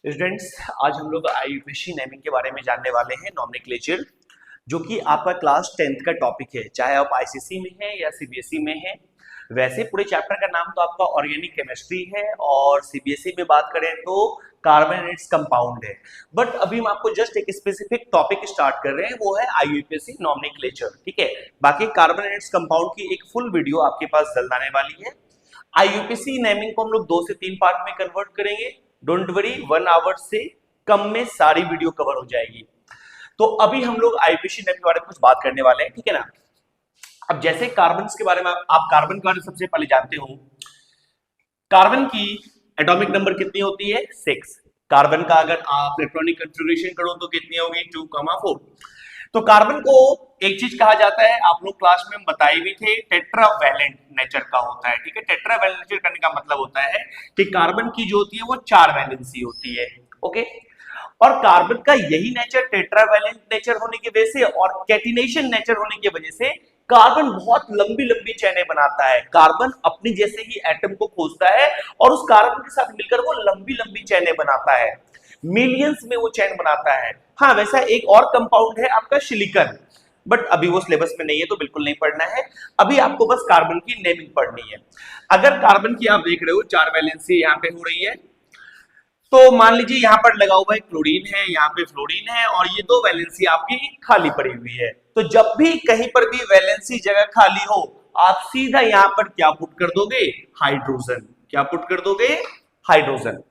Students, आज हम लोग आईयूपीएसी नेमिंग के बारे में जानने वाले हैं, नॉमेनक्लेचर, जो कि आपका क्लास 10th का टॉपिक है, चाहे आप आईसीएसई में है या सीबीएसई में है। वैसे पूरे चैप्टर का नाम तो आपका ऑर्गेनिक केमिस्ट्री है और सीबीएसई में बात करें तो कार्बन एंड इट्स कंपाउंड है। बट अभी हम आपको जस्ट एक स्पेसिफिक टॉपिक स्टार्ट कर रहे हैं, वो है आईयूपीएसी नॉमेनक्लेचर। ठीक है, बाकी कार्बन एंड इट्स कंपाउंड की एक फुल वीडियो आपके पास जल्द आने वाली है। आईयूपीएसी नेमिंग को हम लोग 2 से 3 पार्ट में कन्वर्ट करेंगे। डोंट वरी, 1 आवर से कम में सारी वीडियो कवर हो जाएगी। तो अभी हम लोग आईयूपीएसी नेमिंग के बारे में कुछ बात करने वाले हैं, ठीक है ना। अब जैसे कार्बन के बारे में आप कार्बन का सबसे पहले जानते हो, कार्बन की एटॉमिक नंबर कितनी होती है? 6। कार्बन का अगर आप इलेक्ट्रॉनिक कॉन्फ़िगरेशन करो तो कितनी होगी? 2,4। तो कार्बन को एक चीज कहा जाता है, आप लोग क्लास में हम बताए भी थे, टेट्रावैलेंट नेचर का होता है। ठीक है, टेट्रावैलेंट नेचर करने का मतलब होता है कि कार्बन की जो होती है वो 4 वैलेंसी होती है। ओके, और कार्बन का यही नेचर, टेट्रावैलेंट नेचर होने की वजह से और कैटिनेशन नेचर होने की वजह से कार्बन बहुत लंबी लंबी चैनें बनाता है। कार्बन अपनी जैसे ही एटम को खोजता है और उस कार्बन के साथ मिलकर वो लंबी लंबी चैनें बनाता है, मिलियंस में वो चैन बनाता है। हाँ, वैसा एक और कंपाउंड है आपका सिलिकॉन, बट अभी वो सिलेबस में नहीं है तो बिल्कुल नहीं पढ़ना है। अभी आपको बस कार्बन की नेमिंग पढ़नी है। अगर कार्बन की आप देख रहे हो 4 वैलेंसी यहाँ पे हो रही है, तो मान लीजिए यहाँ पर लगा हुआ है क्लोरीन है, यहाँ पे फ्लोरीन है और ये 2 वैलेंसी आपकी खाली पड़ी हुई है। तो जब भी कहीं पर भी वैलेंसी जगह खाली हो, आप सीधा यहाँ पर क्या पुट कर दोगे? हाइड्रोजन। क्या पुट कर दोगे? हाइड्रोजन।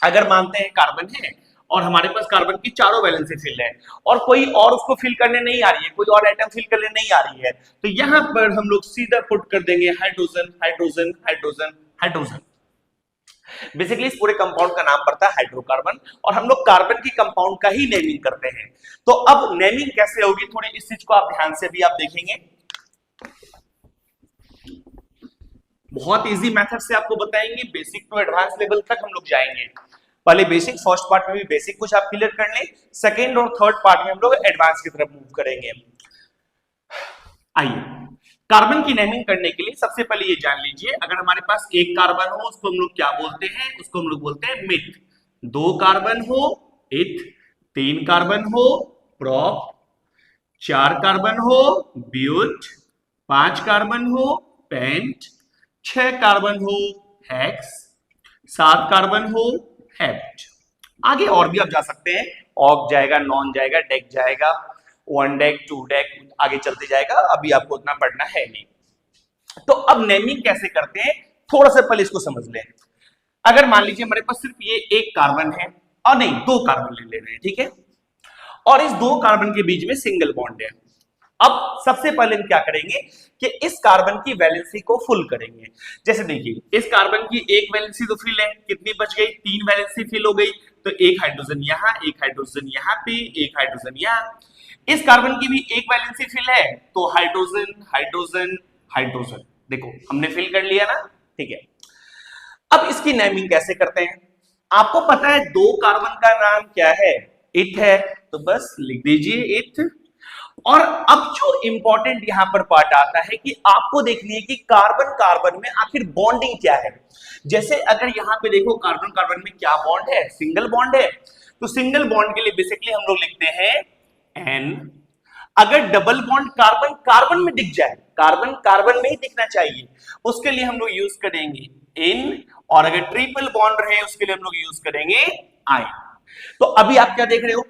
अगर मानते हैं कार्बन है और हमारे पास कार्बन की चारों वैलेंसी फिल है और कोई और उसको फिल करने नहीं आ रही है, कोई और आइटम फिल करने नहीं आ रही है, तो यहां पर हम लोग सीधा पुट कर देंगे hydrogen, hydrogen, hydrogen, hydrogen. Basically इस पूरे कंपाउंड का नाम पड़ता है हाइड्रोकार्बन और हम लोग कार्बन की कंपाउंड का ही नेमिंग करते हैं। तो अब नेमिंग कैसे होगी, थोड़ी इस चीज को आप ध्यान से भी आप देखेंगे। बहुत इजी मेथड से आपको बताएंगे, बेसिक टू एडवांस लेवल तक हम लोग जाएंगे। पहले बेसिक, फर्स्ट पार्ट में भी बेसिक कुछ आप क्लियर कर लें, सेकेंड और थर्ड पार्ट में हम लोग एडवांस की तरफ मूव करेंगे। आइए, कार्बन की नेमिंग करने के लिए सबसे पहले ये जान लीजिए, अगर हमारे पास एक कार्बन हो उसको हम लोग क्या बोलते हैं? उसको हम लोग बोलते हैं मिथ। 2 कार्बन हो इथ, 3 कार्बन हो प्रोप, 4 कार्बन हो ब्यूट, 5 कार्बन हो पेंट, 6 कार्बन हो हेक्स, 7 कार्बन हो हेप्ट। आगे और भी आप जा सकते हैं, ऑक जाएगा, नॉन जाएगा, डेक जाएगा, 1 डेक, 2 डेक, आगे चलते जाएगा, अभी आपको उतना पढ़ना है नहीं। तो अब नेमिंग कैसे करते हैं, थोड़ा सा पहले इसको समझ लें। अगर मान लीजिए हमारे पास सिर्फ ये एक कार्बन है, और नहीं 2 कार्बन ले रहे हैं, ठीक है, और इस 2 कार्बन के बीच में सिंगल बॉन्ड है। अब सबसे पहले हम क्या करेंगे कि इस कार्बन की वैलेंसी को फुल करेंगे। जैसे देखिए, इस कार्बन की एक वैलेंसी तो फिल है, कितनी बच गई? 3 वैलेंसी फिल हो गई, तो एक हाइड्रोजन यहां, एक हाइड्रोजन यहां पे, एक हाइड्रोजन यहां। इस कार्बन की भी एक वैलेंसी फिल है, तो हाइड्रोजन, हाइड्रोजन, हाइड्रोजन। देखो हमने फिल कर लिया ना, ठीक है। अब इसकी नेमिंग कैसे करते हैं? आपको पता है 2 कार्बन का नाम क्या है? इथ है, तो बस लिख दीजिए इथ। और अब जो इंपॉर्टेंट यहां पर पार्ट आता है कि आपको देखनी है कि कार्बन कार्बन में आखिर बॉन्डिंग क्या है। जैसे अगर यहां पे देखो कार्बन कार्बन में क्या बॉन्ड है? सिंगल बॉन्ड है, तो सिंगल बॉन्ड के लिए बेसिकली हम लोग लिखते हैं एन। अगर डबल बॉन्ड कार्बन कार्बन में दिख जाए, कार्बन कार्बन में ही दिखना चाहिए, उसके लिए हम लोग यूज करेंगे इन। और अगर ट्रिपल बॉन्ड रहे उसके लिए हम लोग यूज करेंगे आई। तो अभी आप क्या देख रहे हो,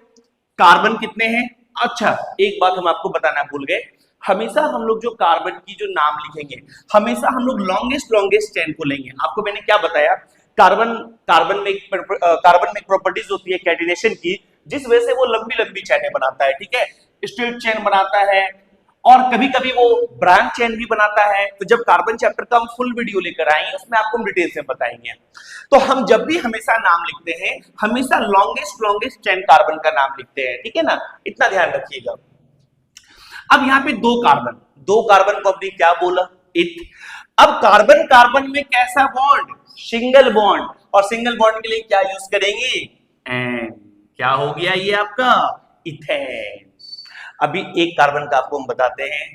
कार्बन कितने हैं? अच्छा, एक बात हम आपको बताना भूल गए, हमेशा हम लोग जो कार्बन की जो नाम लिखेंगे, हमेशा हम लोग लॉन्गेस्ट लॉन्गेस्ट चेन को लेंगे। आपको मैंने क्या बताया, कार्बन कार्बन में एक प्रॉपर्टीज होती है कैटिनेशन की, जिस वजह से वो लंबी लंबी चैनें बनाता है, ठीक है, स्ट्रेट चेन बनाता है और कभी कभी वो ब्रांच चेन भी बनाता है। तो जब कार्बन चैप्टर का हम फुल वीडियो लेकर आएंगे उसमें आपको हम डिटेल से बताएंगे। तो हम जब भी हमेशा नाम लिखते हैं, हमेशा लॉन्गेस्ट लॉन्गेस्ट चेन कार्बन का नाम लिखते हैं, ठीक है ना, इतना ध्यान रखिएगा। अब यहाँ पे 2 कार्बन, 2 कार्बन को हमने क्या बोला? इथ। अब कार्बन कार्बन में कैसा बॉन्ड? सिंगल बॉन्ड, और सिंगल बॉन्ड के लिए क्या यूज करेंगे? एन। क्या हो गया ये आपका? इथेन। अभी एक कार्बन का आपको हम बताते हैं,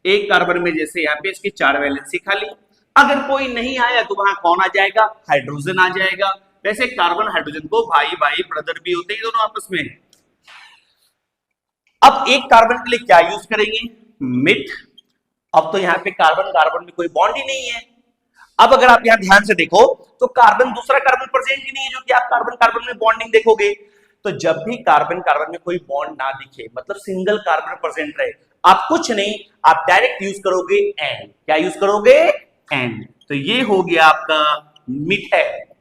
एक कार्बन में जैसे यहाँ पे इसकी 4 वैलेंसी खाली, अगर कोई नहीं आया तो वहां कौन आ जाएगा? हाइड्रोजन आ जाएगा। वैसे कार्बन हाइड्रोजन को भाई भाई ब्रदर भी होते हैं दोनों आपस में। अब एक कार्बन के लिए क्या यूज करेंगे, मिथ। अब तो यहाँ पे कार्बन कार्बन में कोई बॉन्ड ही नहीं है। अब अगर आप यहां ध्यान से देखो तो कार्बन दूसरा कार्बन प्रेजेंट ही नहीं है जो कि आप कार्बन कार्बन में बॉन्डिंग देखोगे। तो जब भी कार्बन कार्बन में कोई बॉन्ड ना दिखे, मतलब सिंगल कार्बन प्रेजेंट रहे, आप कुछ नहीं, आप डायरेक्ट यूज करोगे एंड। क्या यूज करोगे, एंड। तो ये हो गया आपका मिथेन।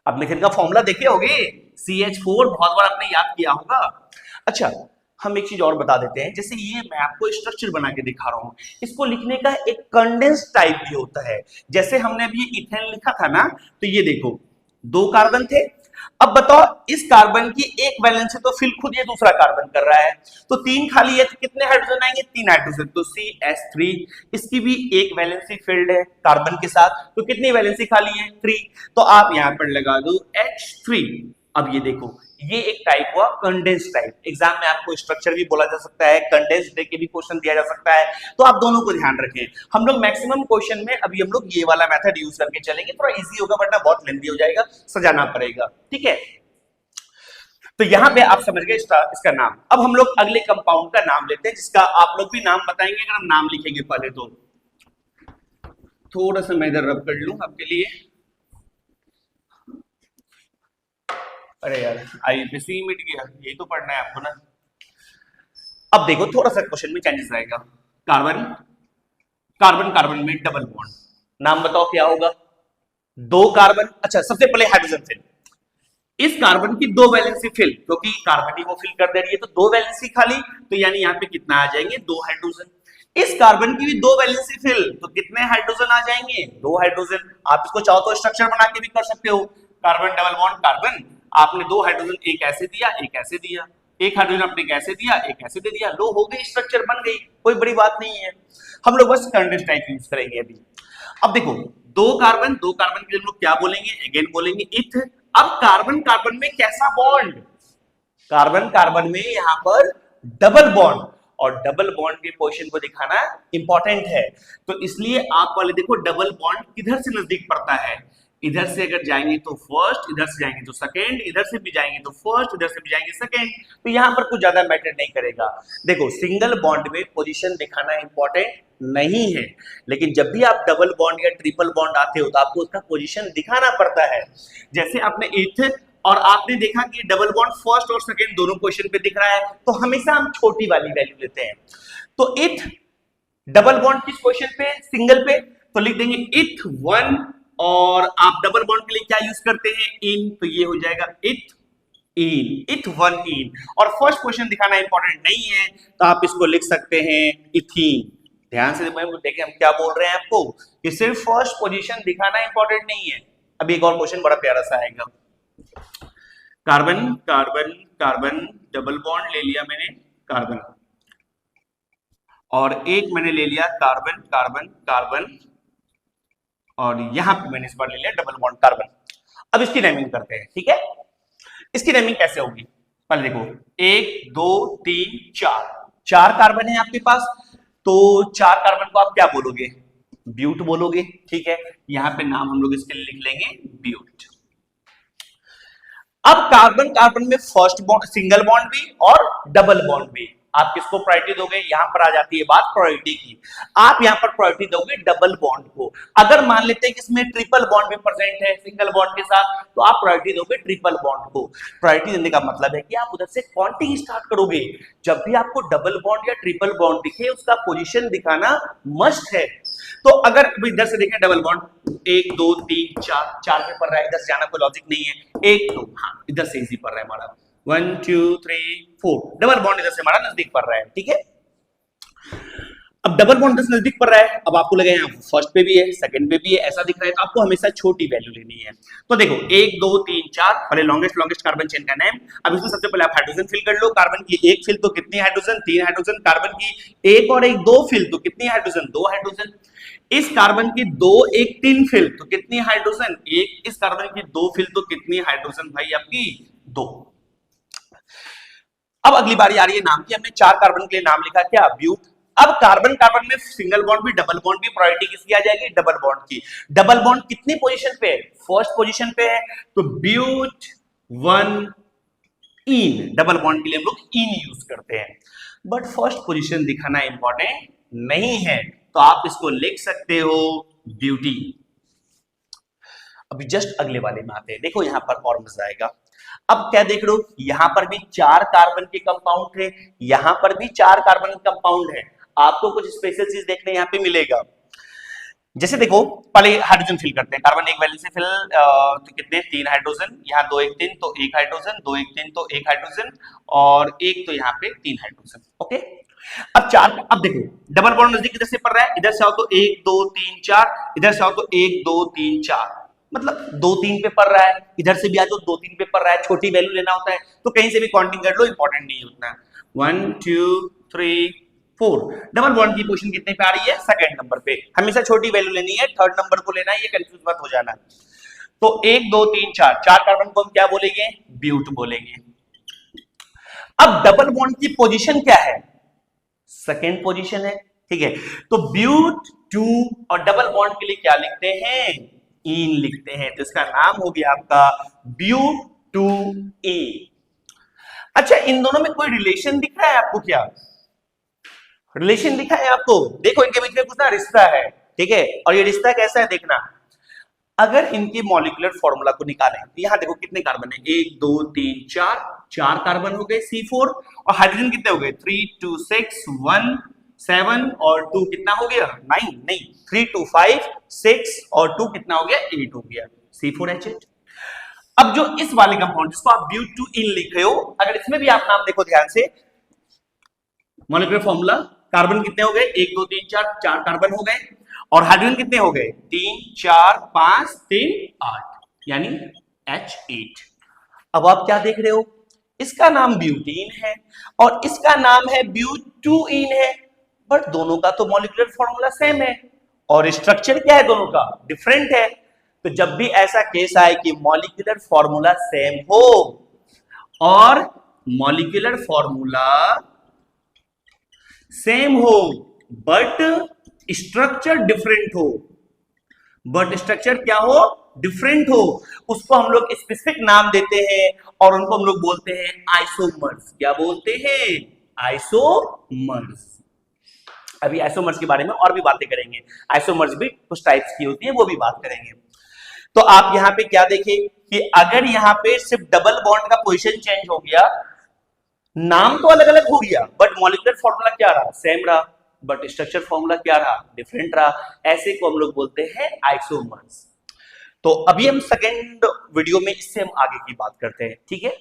अब मिथेन का फॉर्मूला देखे होगे, CH4, बहुत बार आपने याद किया होगा। अच्छा, हम एक चीज और बता देते हैं, जैसे ये मैं आपको स्ट्रक्चर बना के दिखा रहा हूं, इसको लिखने का एक कंडेंस टाइप भी होता है। जैसे हमने अभी इथेन लिखा था ना, तो ये देखो 2 कार्बन थे। अब बताओ इस कार्बन की एक वैलेंस से तो फिल खुद ये दूसरा कार्बन कर रहा है, तो 3 खाली है तो कितने हाइड्रोजन आएंगे, 3 हाइड्रोजन, तो CH3। इसकी भी एक वैलेंसी फील्ड है कार्बन के साथ, तो कितनी वैलेंसी खाली है, 3। तो आप यहां पर लगा दो H3। अब ये देखो, ये एक टाइप हुआ कंडेंस टाइप। एग्जाम में आपको स्ट्रक्चर भी बोला जा सकता है, कंडेंस दे के भी क्वेश्चन दिया जा सकता है, तो आप दोनों को ध्यान रखें। हम लोग मैक्सिमम क्वेश्चन में अभी हम लोग ये वाला मेथड यूज करके चलेंगे, थोड़ा इजी होगा, वरना बहुत लेंथी हो जाएगा, सजाना पड़ेगा, ठीक है। तो यहां पे आप समझ गए इसका नाम। अब हम लोग अगले कंपाउंड का नाम लेते हैं, जिसका आप लोग भी नाम बताएंगे अगर हम नाम लिखेंगे पहले तो। थोड़ा सा मैं इधर रब कर लूं आपके लिए। अरे यार आईपीसी मिट गया, यही तो पढ़ना है आपको ना। अब देखो थोड़ा सा क्वेश्चन में चेंजेस आएगा। कार्बन कार्बन कार्बन में डबल बॉन्ड, नाम बताओ क्या होगा, 2 कार्बन। अच्छा, सबसे पहले हाइड्रोजन फिल। इस कार्बन की 2 वैलेंसी फिल, क्योंकि कार्बन ही वो फिल कर दे रही है, तो 2 वैलेंसी खाली, तो यानी यहाँ पे कितना आ जाएंगे, 2 हाइड्रोजन। इस कार्बन की भी 2 वैलेंसी फिल, तो कितने हाइड्रोजन आ जाएंगे, 2 हाइड्रोजन। आप इसको चाहो तो स्ट्रक्चर बना के भी कर सकते हो, कार्बन डबल बॉन्ड कार्बन, आपने 2 हाइड्रोजन एक ऐसे दिया एक ऐसे दिया, एक हाइड्रोजन आपने कैसे दिया एक ऐसे दे दिया, लो हो गई, स्ट्रक्चर बन गई, कोई बड़ी बात नहीं है। हम लोग बस कंडेंस टाइप यूज करेंगे अभी। अब देखो 2 कार्बन के लिए हम लोग क्या बोलेंगे, अगेन बोलेंगे इथ। अब कार्बन कार्बन में कैसा बॉन्ड, कार्बन कार्बन में यहां पर डबल बॉन्ड, और डबल बॉन्ड के पोजीशन को दिखाना इंपॉर्टेंट है, तो इसलिए आप वाले देखो डबल बॉन्ड किधर से नजदीक पड़ता है, इधर से अगर जाएंगे तो फर्स्ट, इधर से जाएंगे तो सेकंड, इधर से भी जाएंगे तो फर्स्ट, इधर से भी जाएंगे सेकंड, तो यहां पर कुछ ज्यादा मैटर नहीं करेगा। देखो सिंगल बॉन्ड में पोजीशन दिखाना इंपॉर्टेंट नहीं है, लेकिन जब भी आप डबल बॉन्ड या ट्रिपल बॉन्ड आते हो तो आपको उसका पोजीशन दिखाना पड़ता है। जैसे आपने इथ और आपने देखा कि डबल बॉन्ड फर्स्ट और सेकंड दोनों पोजीशन पे दिख रहा है, तो हमेशा हम छोटी वाली वैल्यू लेते हैं। तो इथ डबल बॉन्ड किस पोजीशन पे, सिंगल पे, तो लिख देंगे इथ 1, और आप डबल बॉन्ड के लिए क्या यूज करते हैं, इन, तो ये हो जाएगा इथ इन, इथ 1 इन। और फर्स्ट पोजीशन दिखाना इंपॉर्टेंट नहीं है, तो आप इसको लिख सकते हैं इथीन। ध्यान से देखें हम क्या बोल रहे हैं आपको, कि सिर्फ फर्स्ट पोजीशन दिखाना इंपॉर्टेंट नहीं है। अभी एक और क्वेश्चन बड़ा प्यारा सा आएगा, carbon carbon carbon double bond ले लिया मैंने कार्बन, और एक मैंने ले लिया कार्बन कार्बन कार्बन, और यहां पे मैंने इस बार ले लिया डबल बॉन्ड कार्बन। अब इसकी नेमिंग करते हैं, ठीक है। इसकी नेमिंग कैसे होगी, पहले देखो 1 2 3 4 कार्बन है आपके पास, तो 4 कार्बन को आप क्या बोलोगे, ब्यूट बोलोगे, ठीक है। यहां पे नाम हम लोग इसके लिए लिख लेंगे ब्यूट। अब कार्बन कार्बन में फर्स्ट बॉन्ड, सिंगल बॉन्ड भी और डबल बॉन्ड भी, आप किसको प्रायोरिटी दोगे, यहां पर आ जाती है बात प्रायोरिटी की। आप यहां पर प्रायोरिटी दोगे डबल बॉन्ड को। अगर मान लेते हैं कि इसमें ट्रिपल बॉन्ड भी प्रेजेंट है सिंगल बॉन्ड के साथ, तो आप प्रायोरिटी दोगे ट्रिपल बॉन्ड को। प्रायोरिटी देने का मतलब है कि आप उधर से काउंटिंग स्टार्ट करोगे, जब भी आपको डबल बॉन्ड या ट्रिपल बॉन्ड दिखे उसका पोजीशन दिखाना मस्ट है। तो अगर इधर से देखें डबल बॉन्ड 1 2 3 4 पे पड़ रहा है, इधर से जाना कोई लॉजिक नहीं है, 1 2, हाँ इधर से इजी पड़ रहा है हमारा, 1 2 3 4, डबल बॉन्ड इधर से हमारा नजदीक पड़ रहा है, ठीक है। अब डबल बॉन्ड इधर से नजदीक पड़ रहा है, अब आपको लगे यहाँ फर्स्ट पे भी है सेकंड पे भी है, ऐसा दिख रहा है, तो आपको हमेशा छोटी वैल्यू लेनी है। तो देखो 1 2 3 4, पहले लॉन्गेस्ट कार्बन चेन का नेम। अब इसमें सबसे पहले आप हाइड्रोजन फिल कर लो, कार्बन की एक फिल तो कितनी हाइड्रोजन, 3 हाइड्रोजन, कार्बन की एक और एक 2 फिल तो कितनी हाइड्रोजन, 2 हाइड्रोजन। इस कार्बन की 2 1 3 फिल तो कितनी हाइड्रोजन, 1। इस कार्बन की 2 फिल तो कितनी हाइड्रोजन भाई आपकी, 2। अब अगली बारी आ रही है नाम की, हमने 4 कार्बन के लिए नाम लिखा क्या, ब्यूट। अब कार्बन कार्बन में सिंगल बॉन्ड भी डबल बॉन्ड भी, प्रायोरिटी किसकी आ जाएगी? डबल बॉन्ड की। डबल बॉन्ड कितनी पोजीशन पे है? फर्स्ट पोजीशन पे है, तो ब्यूट 1 इन, डबल बॉन्ड के लिए हम लोग इन यूज करते हैं। बट फर्स्ट पोजीशन दिखाना इंपॉर्टेंट नहीं है, तो आप इसको लिख सकते हो ब्यूटी। अभी जस्ट अगले वाले में आते हैं, देखो यहां पर और मजा आएगा। अब क्या देख रहे हो, यहां पर भी 4 कार्बन के कंपाउंड थे, यहां पर भी 4 कार्बन के कंपाउंड है। आपको कुछ स्पेशल चीज देखने यहां पे मिलेगा। जैसे देखो, पहले हाइड्रोजन फिल करते हैं, कार्बन एक वैलेंस से फिल, तो कितने? 3 हाइड्रोजन, यहाँ 2 1 3 तो 1 हाइड्रोजन, 2 1 3 तो 1 हाइड्रोजन, और एक तो यहाँ पे 3 हाइड्रोजन। ओके, अब 4, अब देखो डबल बॉन्ड नजदीक इधर से पड़ रहा है, इधर से आओ तो 1 2 3 4, इधर से आओ तो 1 2 3 4, मतलब 2 3 पे पड़ रहा है, इधर से भी आ जाओ 2 3 पे पड़ रहा है। छोटी वैल्यू लेना होता है तो कहीं से भी काउंटिंग कर लो, इंपॉर्टेंट नहीं होता है। 1 2 3 4, डबल बॉन्ड की पोजीशन कितने पे आ रही है? सेकंड नंबर पे। हमेशा छोटी वैल्यू लेनी है, थर्ड नंबर को लेना है, ये कंफ्यूज मत हो जाना। तो 1 2 3 4, 4 कार्बन को हम क्या बोलेंगे? ब्यूट बोलेंगे। अब डबल बॉन्ड की पोजीशन क्या है? सेकंड पोजीशन है, ठीक है। तो ब्यूट 2 और डबल बॉन्ड के लिए क्या लिखते हैं? इन लिखते हैं, तो इसका नाम हो गया आपका ब्यूट 2 ए। अच्छा, इन दोनों में कोई रिलेशन दिख रहा है आपको? क्या रिलेशन दिखा है आपको? देखो इनके बीच में कुछ ना रिश्ता है, ठीक है। और ये रिश्ता कैसा है देखना, अगर इनके मॉलिक्यूलर फॉर्मूला को निकालें तो यहां देखो कितने कार्बन है? 1 2 3 4, 4 कार्बन हो गए C4, और हाइड्रोजन कितने हो गए? 3 2 6 1 7 और 2 कितना हो गया? 9, नहीं 3 2 5 6 और 2 कितना हो गया? 8 हो गया, C4H8। अब जो इस वाले कंपाउंड जिसको आप ब्यूट 2 इन लिख रहे हो, अगर इसमें भी आप नाम देखो ध्यान से, मॉलिक्यूलर फॉर्मूला, कार्बन कितने हो गए? 1 2 3 4, 4 कार्बन हो गए, और हाइड्रोजन कितने हो गए? 3 4 5 3 8, यानी H8। अब आप क्या देख रहे हो, इसका नाम ब्यूटीन है और इसका नाम है ब्यूट 2 इन है, बट दोनों का तो मॉलिक्यूलर फॉर्मूला सेम है और स्ट्रक्चर क्या है? दोनों का डिफरेंट है। तो जब भी ऐसा केस आए कि मॉलिक्यूलर फॉर्मूला सेम हो और मॉलिक्यूलर फॉर्मूला सेम हो बट स्ट्रक्चर डिफरेंट हो, बट स्ट्रक्चर क्या हो? डिफरेंट हो, उसको हम लोग स्पेसिफिक नाम देते हैं और उनको हम लोग बोलते हैं आइसोमर्स। क्या बोलते हैं? आइसोमर्स। अभी आइसोमर्स के बारे में और भी बातें करेंगे, आइसोमर्स भी कुछ टाइप्स की होती है, वो भी बात करेंगे। तो आप यहां पे क्या देखें कि अगर यहां पे सिर्फ डबल बॉन्ड का पोजीशन चेंज हो गया, नाम तो अलग अलग हो गया, बट मॉलिक्यूलर फॉर्मूला क्या रहा? सेम रहा, बट स्ट्रक्चर फॉर्मूला क्या रहा? डिफरेंट रहा। ऐसे को हम लोग बोलते हैं आइसोमर्स। तो अभी हम सेकेंड वीडियो में इससे हम आगे की बात करते हैं, ठीक है।